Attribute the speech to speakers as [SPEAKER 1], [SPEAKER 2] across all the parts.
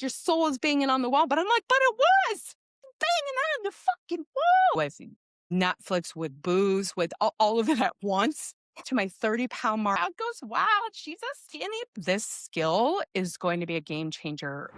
[SPEAKER 1] your soul is banging on the wall. But I'm like, but it was banging on the fucking wall. With Netflix, with booze, with all of it at once to my 30-pound mark. Crowd goes, wow, she's a skinny. This skill is going to be a game changer.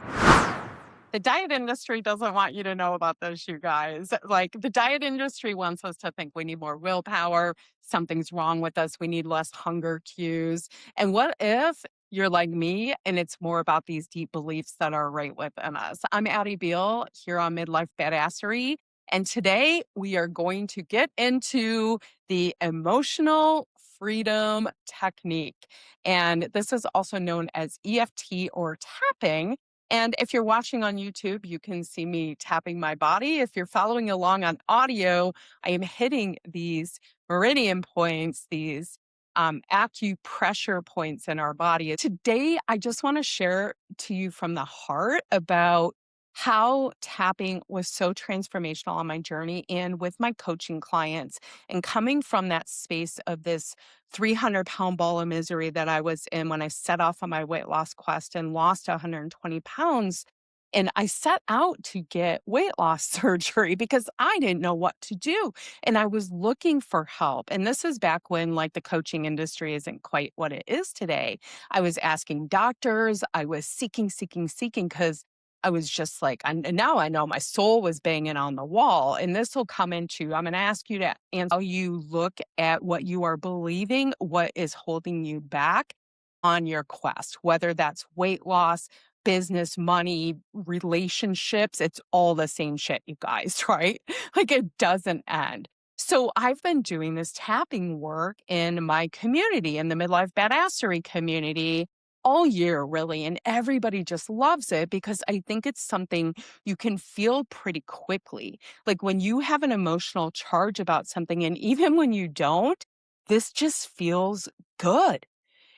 [SPEAKER 1] The diet industry doesn't want you to know about this, you guys. Like, the diet industry wants us to think we need more willpower, something's wrong with us, we need less hunger cues. And what if you're like me and it's more about these deep beliefs that are right within us? I'm Addie Beall here on Midlife Badassery. And today we are going to get into the emotional freedom technique. And this is also known as EFT or tapping. And if you're watching on YouTube, you can see me tapping my body. If you're following along on audio, I am hitting these meridian points, these acupressure points in our body. Today, I just want to share to you from the heart about how tapping was so transformational on my journey and with my coaching clients, and coming from that space of this 300-pound ball of misery that I was in when I set off on my weight loss quest and lost 120 pounds. And I set out to get weight loss surgery because I didn't know what to do. And I was looking for help. And this is back when, like, the coaching industry isn't quite what it is today. I was asking doctors, I was seeking, because I was just like, and now I know my soul was banging on the wall. And this will come into, I'm going to ask you to answer how you look at what you are believing, what is holding you back on your quest, whether that's weight loss, business, money, relationships. It's all the same shit, you guys, right? Like, it doesn't end. So I've been doing this tapping work in my community, in the Midlife Badassery community, all year, really. And everybody just loves it because I think it's something you can feel pretty quickly. Like, when you have an emotional charge about something, and even when you don't, this just feels good.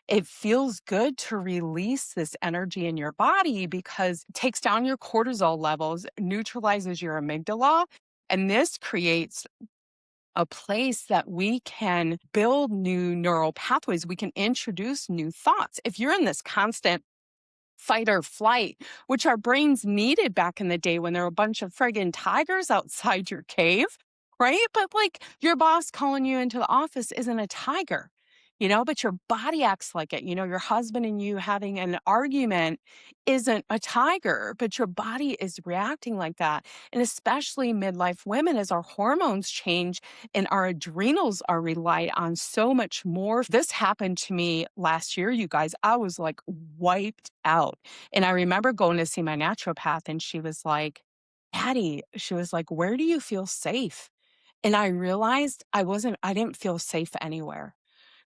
[SPEAKER 1] It feels good to release this energy in your body because it takes down your cortisol levels, neutralizes your amygdala, and this creates a place that we can build new neural pathways. We can introduce new thoughts. If you're in this constant fight or flight, which our brains needed back in the day when there were a bunch of friggin' tigers outside your cave, right? But, like, your boss calling you into the office isn't a tiger, but your body acts like it. Your husband and you having an argument isn't a tiger, but your body is reacting like that. And especially midlife women, as our hormones change and our adrenals are relied on so much more. This happened to me last year, you guys. I was like wiped out. And I remember going to see my naturopath, and she was like, Addie, she was like, where do you feel safe? And I realized I didn't feel safe anywhere.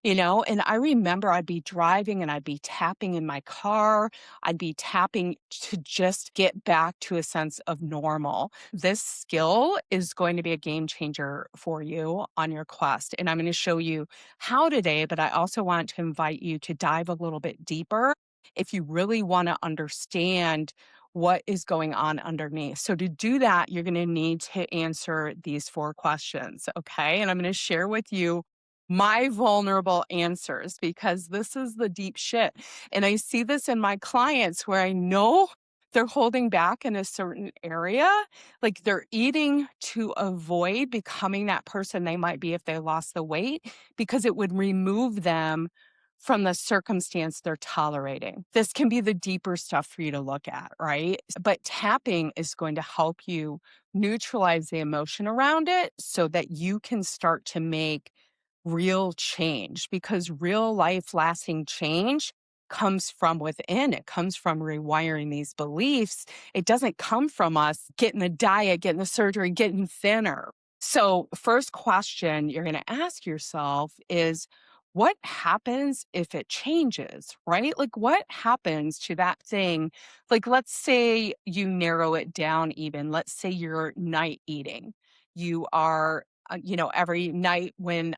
[SPEAKER 1] And I remember I'd be driving and I'd be tapping in my car. I'd be tapping to just get back to a sense of normal. This skill is going to be a game changer for you on your quest. And I'm going to show you how today, but I also want to invite you to dive a little bit deeper if you really want to understand what is going on underneath. So to do that, you're going to need to answer these 4 questions. Okay. And I'm going to share with you my vulnerable answers because this is the deep shit. And I see this in my clients where I know they're holding back in a certain area. Like, they're eating to avoid becoming that person they might be if they lost the weight, because it would remove them from the circumstance they're tolerating. This can be the deeper stuff for you to look at, right? But tapping is going to help you neutralize the emotion around it so that you can start to make real change, because real life lasting change comes from within. It comes from rewiring these beliefs. It doesn't come from us getting the diet, getting the surgery, getting thinner. So, first question you're going to ask yourself is, what happens if it changes, right? Like, what happens to that thing? Like, let's say you narrow it down even. Let's say you're night eating. You are every night when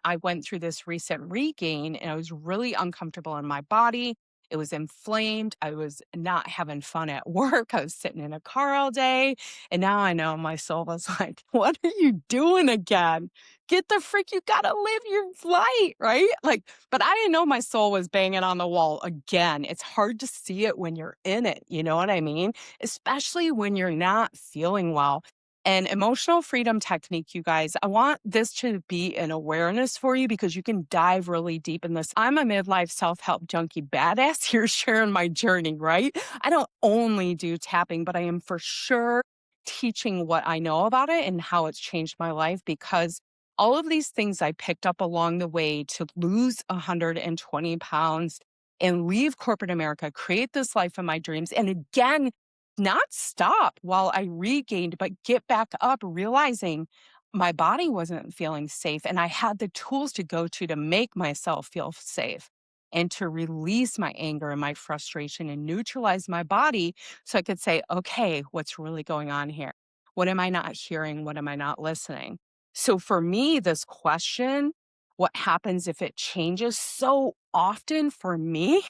[SPEAKER 1] I went through this recent regain and I was really uncomfortable in my body, It was inflamed. I was not having fun at work. I was sitting in a car all day. And now I know my soul was like, what are you doing again? Get the freak, you gotta live your light, right? Like, but I didn't know my soul was banging on the wall again. It's hard to see it when you're in it. You know what I mean? Especially when you're not feeling well. And emotional freedom technique, you guys, I want this to be an awareness for you because you can dive really deep in this. I'm a midlife self-help junkie badass here sharing my journey, right? I don't only do tapping, but I am for sure teaching what I know about it and how it's changed my life because all of these things I picked up along the way to lose 120 pounds and leave corporate America, create this life of my dreams. And again, not stop while I regained, but get back up, realizing my body wasn't feeling safe. And I had the tools to go to make myself feel safe and to release my anger and my frustration and neutralize my body so I could say, okay, what's really going on here? What am I not hearing? What am I not listening? So for me, this question, what happens if it changes so often for me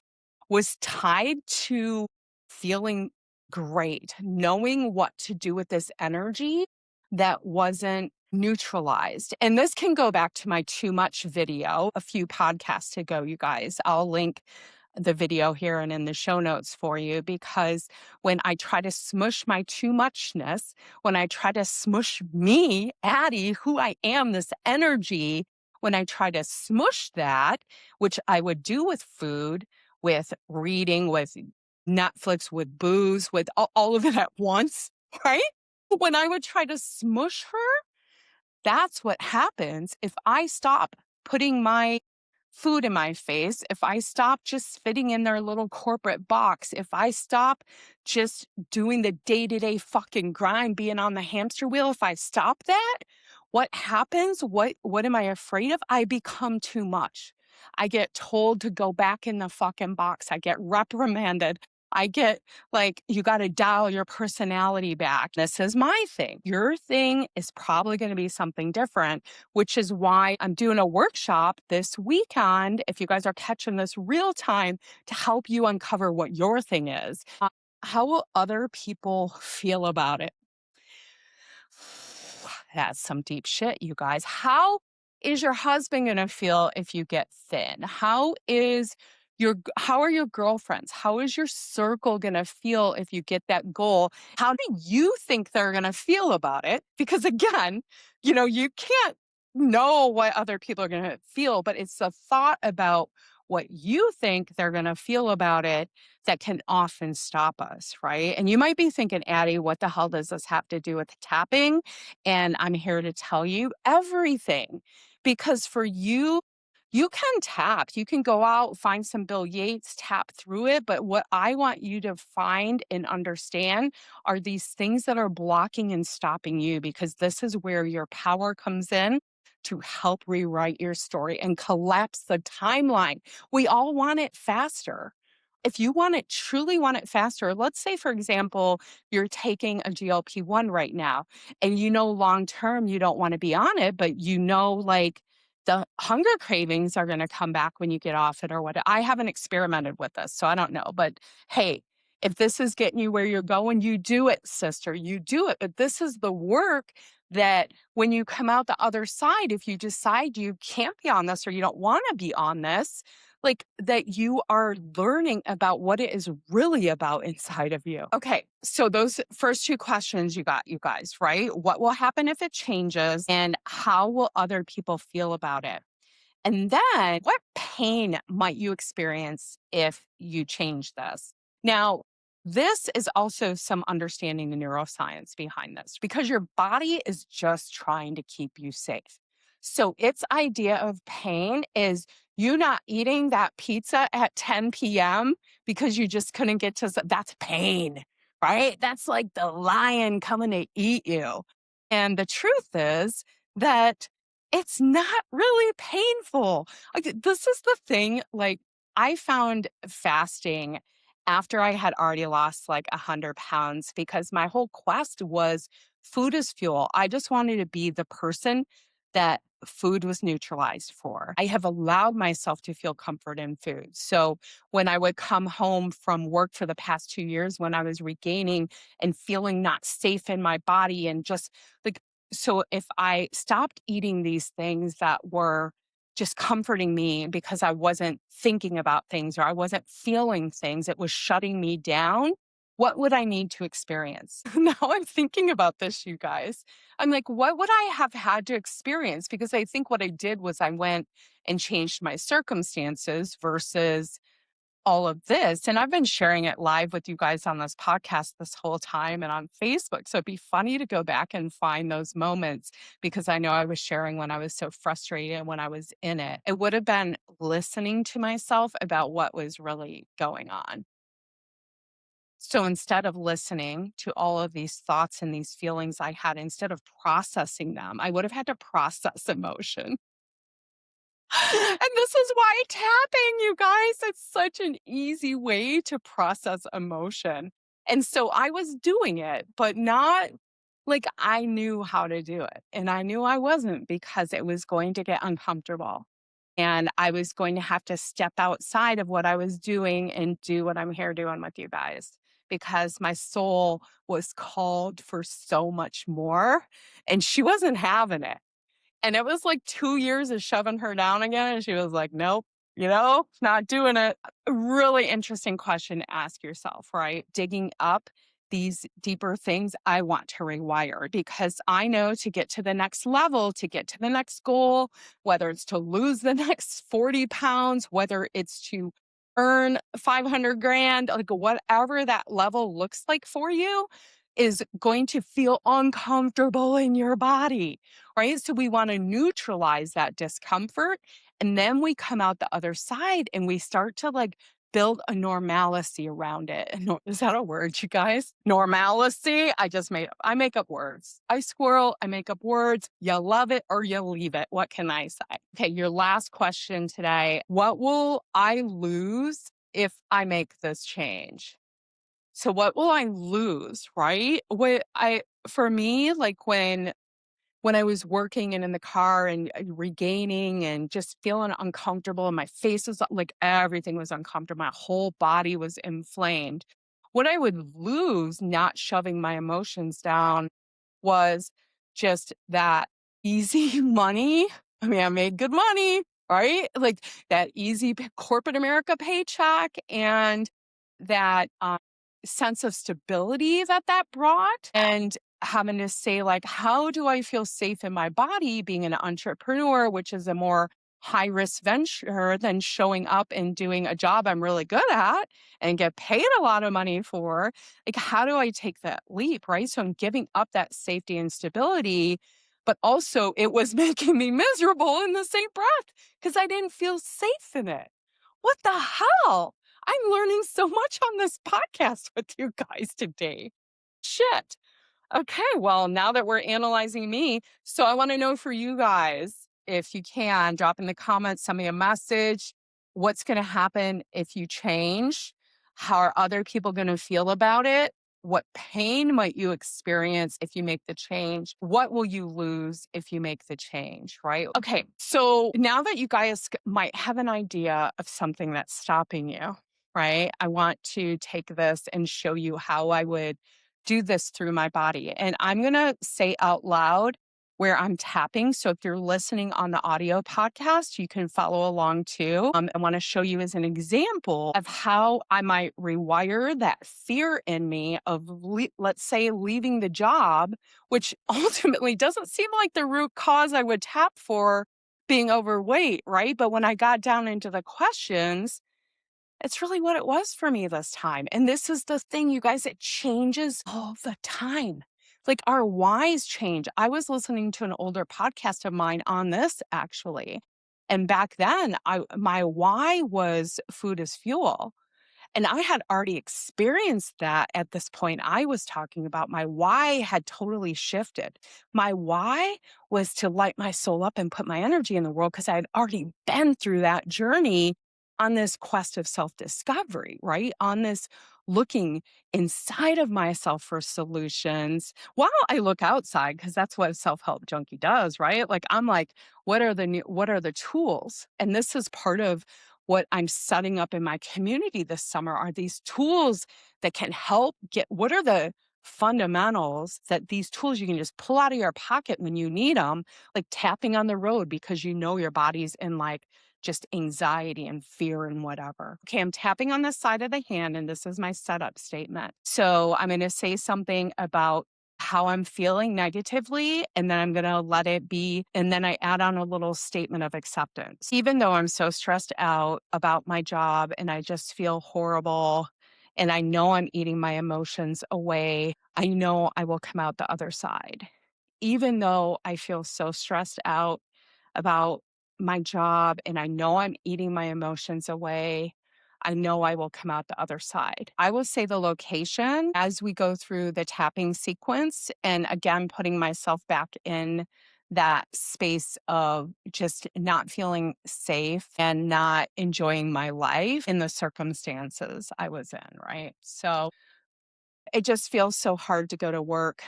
[SPEAKER 1] was tied to feeling great, knowing what to do with this energy that wasn't neutralized. And this can go back to my too much video a few podcasts ago, you guys. I'll link the video here and in the show notes for you because when I try to smush my too muchness, when I try to smush me, Addie, who I am, this energy, when I try to smush that, which I would do with food, with reading, with Netflix, with booze, with all of it at once, right? When I would try to smush her, that's what happens if I stop putting my food in my face, if I stop just fitting in their little corporate box, if I stop just doing the day-to-day fucking grind, being on the hamster wheel, if I stop that, what happens? What am I afraid of? I become too much. I get told to go back in the fucking box. I get reprimanded. I get like, you got to dial your personality back. This is my thing. Your thing is probably going to be something different, which is why I'm doing a workshop this weekend. If you guys are catching this real time to help you uncover what your thing is, how will other people feel about it? That's some deep shit, you guys. How is your husband going to feel if you get thin? How are your girlfriends? How is your circle going to feel if you get that goal? How do you think they're going to feel about it? Because again, you can't know what other people are going to feel, but it's the thought about what you think they're going to feel about it that can often stop us, right? And you might be thinking, Addie, what the hell does this have to do with tapping? And I'm here to tell you everything. Because for you, you can tap. You can go out, find some Bill Yates, tap through it. But what I want you to find and understand are these things that are blocking and stopping you, because this is where your power comes in to help rewrite your story and collapse the timeline. We all want it faster. If you truly want it faster, let's say, for example, you're taking a GLP-1 right now and long term you don't want to be on it, but like the hunger cravings are going to come back when you get off it or what. I haven't experimented with this, so I don't know. But hey, if this is getting you where you're going, you do it, sister. You do it. But this is the work that when you come out the other side, if you decide you can't be on this or you don't want to be on this, like that you are learning about what it is really about inside of you. Okay, so those first two questions you got, you guys, right? What will happen if it changes and how will other people feel about it? And then what pain might you experience if you change this? Now, this is also some understanding the neuroscience behind this because your body is just trying to keep you safe. So its idea of pain is you not eating that pizza at 10 p.m. because you just couldn't get to, that's pain, right? That's like the lion coming to eat you. And the truth is that it's not really painful. Like, this is the thing, like, I found fasting after I had already lost like 100 pounds because my whole quest was food is fuel. I just wanted to be the person that food was neutralized for. I have allowed myself to feel comfort in food. So when I would come home from work for the past 2 years, when I was regaining and feeling not safe in my body, and just like, so if I stopped eating these things that were just comforting me because I wasn't thinking about things or I wasn't feeling things, it was shutting me down. What would I need to experience? Now I'm thinking about this, you guys. I'm like, what would I have had to experience? Because I think what I did was I went and changed my circumstances versus all of this. And I've been sharing it live with you guys on this podcast this whole time and on Facebook. So it'd be funny to go back and find those moments because I know I was sharing when I was so frustrated when I was in it. It would have been listening to myself about what was really going on. So instead of listening to all of these thoughts and these feelings I had, instead of processing them, I would have had to process emotion. And this is why tapping, you guys, it's such an easy way to process emotion. And so I was doing it, but not like I knew how to do it. And I knew I wasn't because it was going to get uncomfortable. And I was going to have to step outside of what I was doing and do what I'm here doing with you guys because my soul was called for so much more and she wasn't having it. And it was like 2 years of shoving her down again, and she was like, "Nope, not doing it." A really interesting question to ask yourself, right? Digging up these deeper things I want to rewire because I know to get to the next level, to get to the next goal, whether it's to lose the next 40 pounds, whether it's to earn 500 grand, like whatever that level looks like for you is going to feel uncomfortable in your body, right? So we want to neutralize that discomfort. And then we come out the other side and we start to like build a normalcy around it. Is that a word, you guys? Normalcy. I make up words. I squirrel, I make up words. You love it or you leave it. What can I say? Okay, your last question today. What will I lose if I make this change? So what will I lose, right? For me, like when I was working and in the car and regaining and just feeling uncomfortable and my face was like everything was uncomfortable. My whole body was inflamed. What I would lose not shoving my emotions down was just that easy money. I mean, I made good money, right? Like that easy corporate America paycheck and that sense of stability that brought. And having to say, like, how do I feel safe in my body being an entrepreneur, which is a more high risk venture than showing up and doing a job I'm really good at and get paid a lot of money for? Like, how do I take that leap? Right. So I'm giving up that safety and stability, but also it was making me miserable in the same breath because I didn't feel safe in it. What the hell? I'm learning so much on this podcast with you guys today. Shit. Okay, well, now that we're analyzing me, so I want to know for you guys, if you can, drop in the comments, send me a message. What's going to happen if you change? How are other people going to feel about it? What pain might you experience if you make the change? What will you lose if you make the change, right? Okay, so now that you guys might have an idea of something that's stopping you, right? I want to take this and show you how I would do this through my body. And I'm going to say out loud where I'm tapping. So if you're listening on the audio podcast, you can follow along too. I want to show you as an example of how I might rewire that fear in me of, let's say, leaving the job, which ultimately doesn't seem like the root cause I would tap for being overweight, right? But when I got down into the questions, it's really what it was for me this time. And this is the thing, you guys, it changes all the time. Like our whys change. I was listening to an older podcast of mine on this actually. And back then, my why was food is fuel. And I had already experienced that at this point I was talking about. My why had totally shifted. My why was to light my soul up and put my energy in the world because I had already been through that journey on this quest of self-discovery, right? On this looking inside of myself for solutions while I look outside, because that's what a self-help junkie does, right? Like I'm like, what are the tools? And this is part of what I'm setting up in my community this summer are these tools that can help get what are the fundamentals that these tools you can just pull out of your pocket when you need them, like tapping on the road because you know your body's in like just anxiety and fear and whatever. Okay, I'm tapping on the side of the hand, and this is my setup statement. So I'm going to say something about how I'm feeling negatively, and then I'm going to let it be. And then I add on a little statement of acceptance. Even though I'm so stressed out about my job and I just feel horrible, and I know I'm eating my emotions away, I know I will come out the other side. Even though I feel so stressed out about my job and I know I'm eating my emotions away, I know I will come out the other side. I will say the location as we go through the tapping sequence. And again, putting myself back in that space of just not feeling safe and not enjoying my life in the circumstances I was in, right? So it just feels so hard to go to work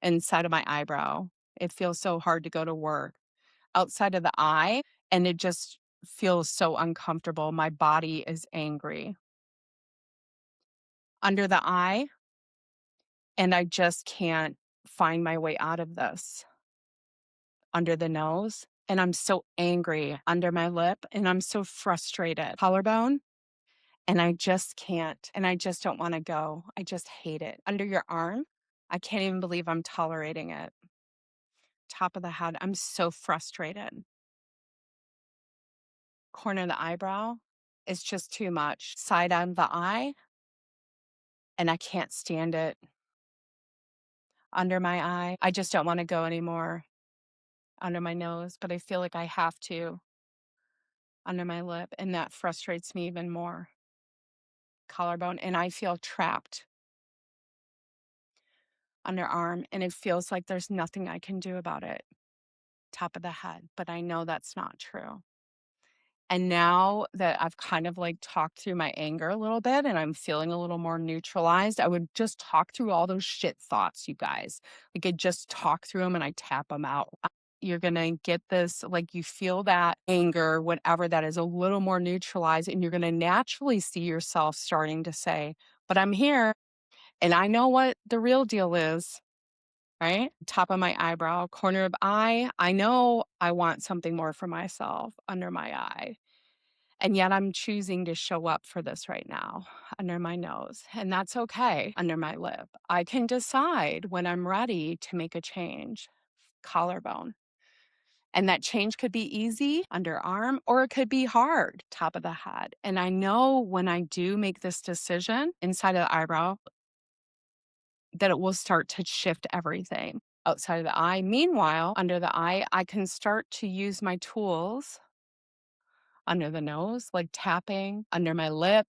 [SPEAKER 1] inside of my eyebrow. It feels so hard to go to work outside of the eye, and it just feels so uncomfortable. My body is angry. Under the eye, and I just can't find my way out of this. Under the nose, and I'm so angry. Under my lip, and I'm so frustrated. Collarbone, and I just can't, and I just don't wanna go. I just hate it. Under your arm, I can't even believe I'm tolerating it. Top of the head, I'm so frustrated. Corner of the eyebrow, it's just too much. Side of the eye, and I can't stand it. Under my eye, I just don't wanna go anymore. Under my nose, but I feel like I have to. Under my lip, and that frustrates me even more. Collarbone, and I feel trapped. Underarm, and it feels like there's nothing I can do about it. Top of the head, but I know that's not true. And now that I've kind of like talked through my anger a little bit and I'm feeling a little more neutralized, I would just talk through all those shit thoughts, you guys. Like I just talk through them and I tap them out. You're going to get this, like you feel that anger, whatever that is, a little more neutralized. And you're going to naturally see yourself starting to say, but I'm here and I know what the real deal is. Right? Top of my eyebrow, corner of eye. I know I want something more for myself under my eye. And yet I'm choosing to show up for this right now under my nose. And that's okay under my lip. I can decide when I'm ready to make a change. Collarbone. And that change could be easy, underarm, or it could be hard, top of the head. And I know when I do make this decision inside of the eyebrow, that it will start to shift everything outside of the eye. Meanwhile, under the eye, I can start to use my tools under the nose, like tapping, under my lip,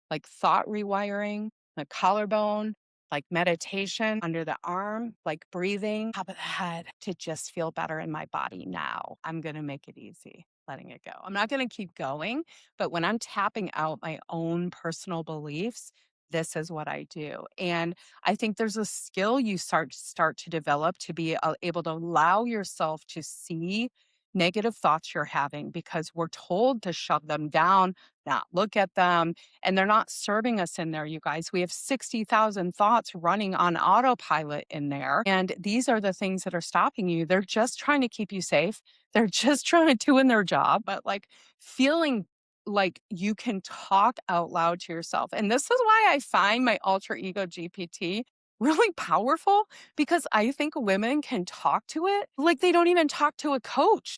[SPEAKER 1] like thought rewiring, my collarbone, like meditation, under the arm, like breathing, top of the head to just feel better in my body now. I'm going to make it easy, letting it go. I'm not going to keep going, but when I'm tapping out my own personal beliefs, this is what I do. And I think there's a skill you start to develop to be able to allow yourself to see negative thoughts you're having because we're told to shove them down, not look at them, and they're not serving us in there, you guys. We have 60,000 thoughts running on autopilot in there. And these are the things that are stopping you. They're just trying to keep you safe. They're just trying to do in their job, but like feeling like you can talk out loud to yourself. And this is why I find my alter ego GPT really powerful because I think women can talk to it like they don't even talk to a coach.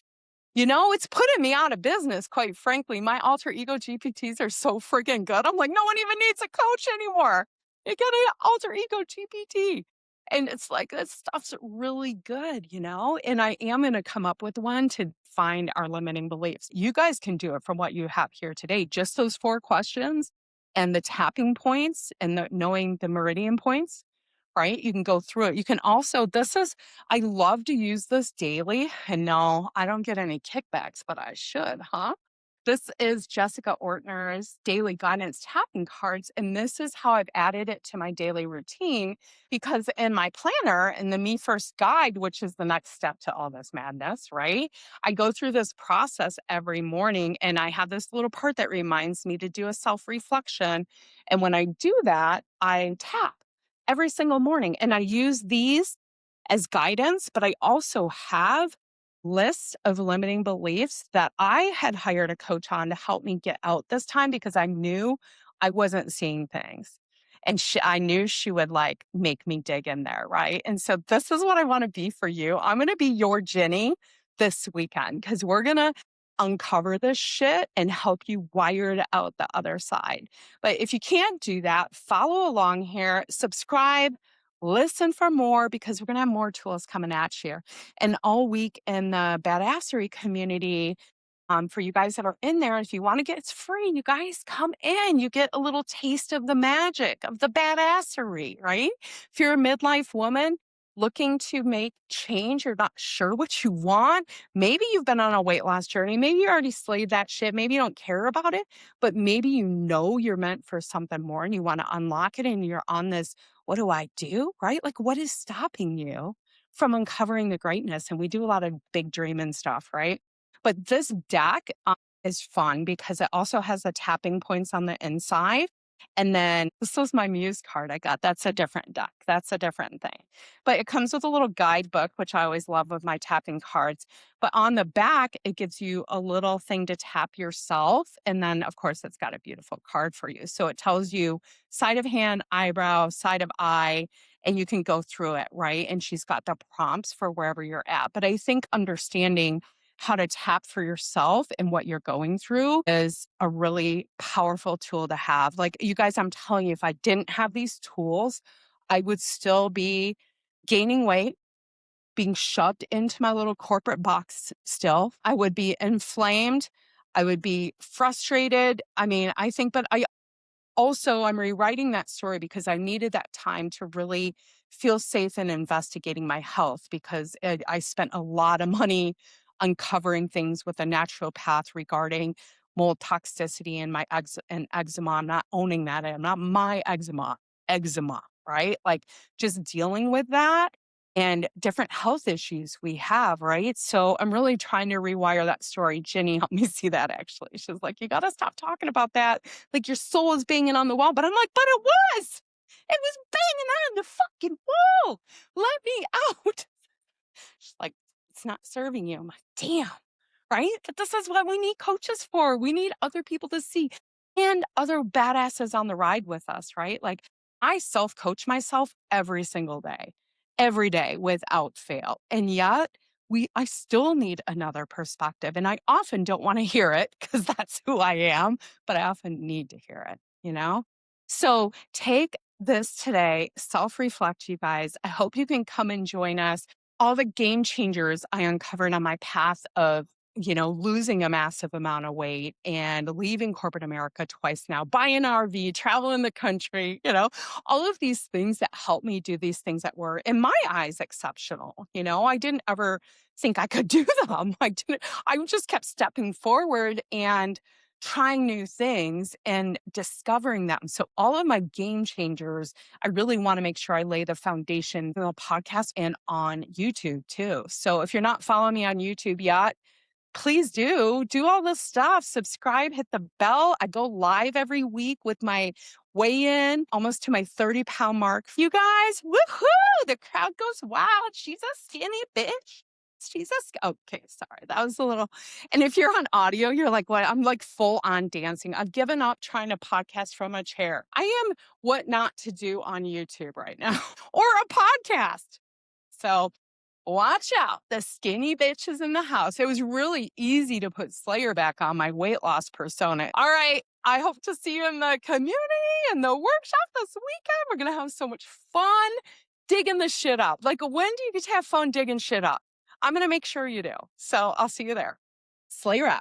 [SPEAKER 1] You know, it's putting me out of business, quite frankly. My alter ego GPTs are so freaking good. I'm like, no one even needs a coach anymore. You get an alter ego GPT. And it's like, that stuff's really good, you know? And I am going to come up with one to find our limiting beliefs. You guys can do it from what you have here today. Just those 4 questions and the tapping points and knowing the meridian points, right? You can go through it. You can also, I love to use this daily. And no, I don't get any kickbacks, but I should, huh? This is Jessica Ortner's daily guidance tapping cards, and this is how I've added it to my daily routine because in my planner, in the Me First guide, which is the next step to all this madness, right? I go through this process every morning and I have this little part that reminds me to do a self reflection. And when I do that, I tap every single morning and I use these as guidance, but I also have lists of limiting beliefs that I had hired a coach on to help me get out this time because I knew I wasn't seeing things. And I knew she would like make me dig in there. Right. And so this is what I want to be for you. I'm going to be your Jenny this weekend because we're going to uncover this shit and help you wire it out the other side. But if you can't do that, follow along here, subscribe, listen for more because we're going to have more tools coming at you. And all week in the Badassery community, for you guys that are in there, if you want to get, it's free. You guys come in, you get a little taste of the magic of the badassery, right? If you're a midlife woman looking to make change, you're not sure what you want. Maybe you've been on a weight loss journey. Maybe you already slayed that shit. Maybe you don't care about it, but maybe you know you're meant for something more and you want to unlock it and you're on this, what do I do? Right? Like, what is stopping you from uncovering the greatness? And we do a lot of big dreaming stuff, right? But this deck is fun because it also has the tapping points on the inside. And then this was my muse card I got. That's a different deck. That's a different thing. But it comes with a little guidebook, which I always love with my tapping cards. But on the back, it gives you a little thing to tap yourself. And then, of course, it's got a beautiful card for you. So it tells you side of hand, eyebrow, side of eye, and you can go through it, right? And she's got the prompts for wherever you're at. But I think understanding how to tap for yourself and what you're going through is a really powerful tool to have. Like, you guys, I'm telling you, if I didn't have these tools, I would still be gaining weight, being shoved into my little corporate box still. I would be inflamed. I would be frustrated. I mean, I think, but I'm rewriting that story because I needed that time to really feel safe in investigating my health because I spent a lot of money uncovering things with a naturopath regarding mold toxicity and my eczema. I'm not owning that. I'm not my eczema, right? Like just dealing with that and different health issues we have, right? So I'm really trying to rewire that story. Jenny helped me see that actually. She's like, you got to stop talking about that. Like your soul is banging on the wall. But I'm like, but it was. It was banging on the fucking wall. Let me out. She's like, it's not serving you. I'm like, damn, right? But this is what we need coaches for. We need other people to see and other badasses on the ride with us, right? Like I self-coach myself every day without fail. And yet I still need another perspective. And I often don't want to hear it because that's who I am, but I often need to hear it, you know? So take this today, self-reflect, you guys. I hope you can come and join us. All the game changers I uncovered on my path of losing a massive amount of weight and leaving corporate America twice now, buying an RV, traveling the country, all of these things that helped me do these things that were, in my eyes, exceptional. I didn't ever think I could do them. I just kept stepping forward and trying new things and discovering them. So all of my game changers, I really want to make sure I lay the foundation in the podcast and on YouTube too. So if you're not following me on YouTube yet, please do all this stuff. Subscribe, hit the bell. I go live every week with my weigh in almost to my 30-pound mark. You guys, woohoo! The crowd goes wild. She's a skinny bitch. Okay, sorry. That was a little. And if you're on audio, you're like, what? I'm like full on dancing. I've given up trying to podcast from a chair. I am what not to do on YouTube right now or a podcast. So watch out. The skinny bitch is in the house. It was really easy to put Slayer back on my weight loss persona. All right. I hope to see you in the community and the workshop this weekend. We're going to have so much fun digging this shit up. Like, when do you get to have fun digging shit up? I'm going to make sure you do. So I'll see you there. Slayer out.